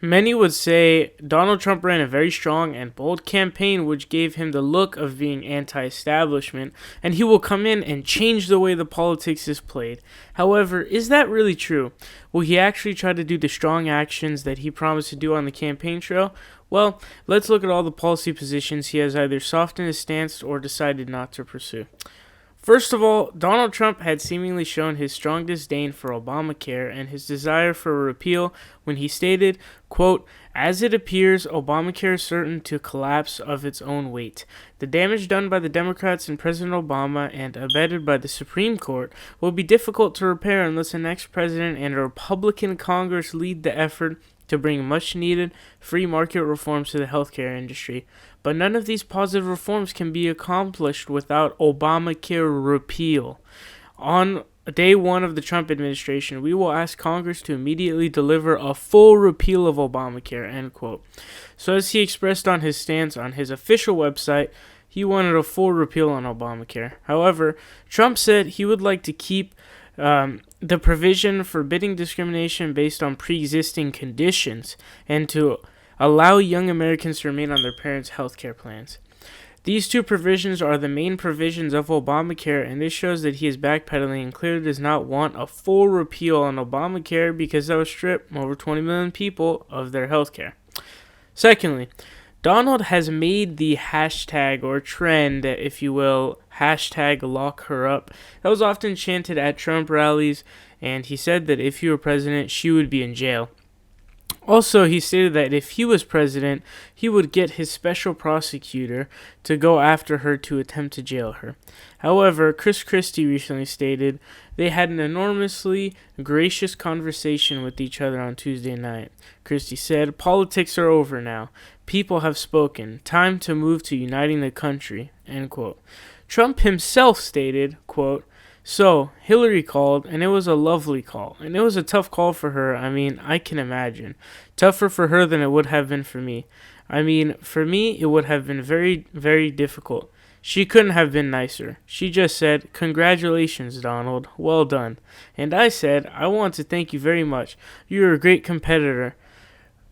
Many would say Donald Trump ran a very strong and bold campaign which gave him the look of being anti-establishment, and he will come in and change the way the politics is played. However, is that really true? Will he actually try to do the strong actions that he promised to do on the campaign trail? Well, let's look at all the policy positions he has either softened his stance or decided not to pursue. First of all, Donald Trump had seemingly shown his strong disdain for Obamacare and his desire for a repeal when he stated, quote, "As it appears, Obamacare is certain to collapse of its own weight. The damage done by the Democrats and President Obama and abetted by the Supreme Court will be difficult to repair unless the next president and a Republican Congress lead the effort to bring much-needed free market reforms to the healthcare industry. But none of these positive reforms can be accomplished without Obamacare repeal. On day one of the Trump administration, we will ask Congress to immediately deliver a full repeal of Obamacare," end quote. So as he expressed on his stance on his official website, he wanted a full repeal on Obamacare. However, Trump said he would like to keep the provision forbidding discrimination based on pre-existing conditions and to allow young Americans to remain on their parents' health care plans. These two provisions are the main provisions of Obamacare, and this shows that he is backpedaling and clearly does not want a full repeal on Obamacare because that would strip over 20 million people of their health care. Secondly, Donald has made the hashtag or trend, if you will, hashtag lock her up. That was often chanted at Trump rallies, and he said that if he were president, she would be in jail. Also, he stated that if he was president, he would get his special prosecutor to go after her to attempt to jail her. However, Chris Christie recently stated they had an enormously gracious conversation with each other on Tuesday night. Christie said, "Politics are over now. People have spoken. Time to move to uniting the country," end quote. Trump himself stated, quote, "So, Hillary called, and it was a lovely call, and it was a tough call for her. I mean, I can imagine. Tougher for her than it would have been for me. I mean, for me, it would have been very, very difficult. She couldn't have been nicer. She just said, 'Congratulations, Donald. Well done.' And I said, 'I want to thank you very much. You're a great competitor.'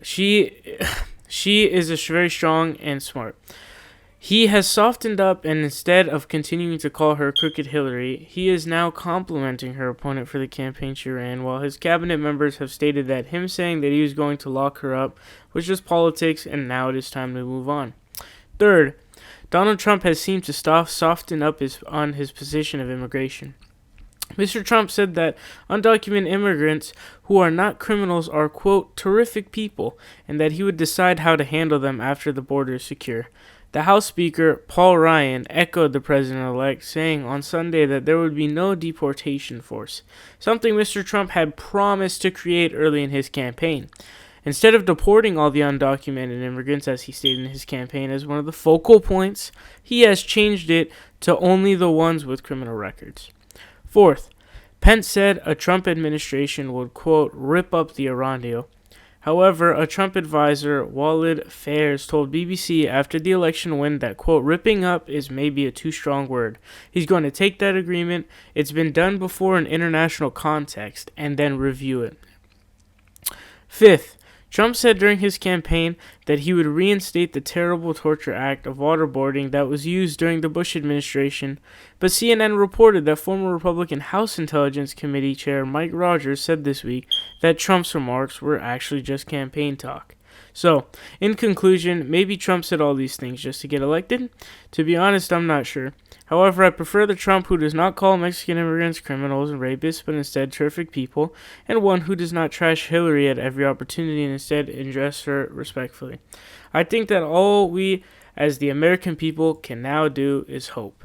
She is very strong and smart." He has softened up, and instead of continuing to call her Crooked Hillary, he is now complimenting her opponent for the campaign she ran, while his cabinet members have stated that him saying that he was going to lock her up was just politics, and now it is time to move on. Third, Donald Trump has seemed to soften up on his position of immigration. Mr. Trump said that undocumented immigrants who are not criminals are, quote, "terrific people," and that he would decide how to handle them after the border is secure. The House Speaker, Paul Ryan, echoed the president-elect, saying on Sunday that there would be no deportation force, something Mr. Trump had promised to create early in his campaign. Instead of deporting all the undocumented immigrants, as he stated in his campaign as one of the focal points, he has changed it to only the ones with criminal records. Fourth, Pence said a Trump administration would, quote, "rip up the Iran deal." However, a Trump advisor, Walid Fairs, told BBC after the election win that, quote, "ripping up is maybe a too strong word. He's going to take that agreement. It's been done before in international context, and then review it." Fifth, Trump said during his campaign that he would reinstate the terrible torture act of waterboarding that was used during the Bush administration, but CNN reported that former Republican House Intelligence Committee Chair Mike Rogers said this week that Trump's remarks were actually just campaign talk. So, in conclusion, maybe Trump said all these things just to get elected? To be honest, I'm not sure. However, I prefer the Trump who does not call Mexican immigrants criminals and rapists, but instead terrific people, and one who does not trash Hillary at every opportunity and instead address her respectfully. I think that all we, as the American people, can now do is hope.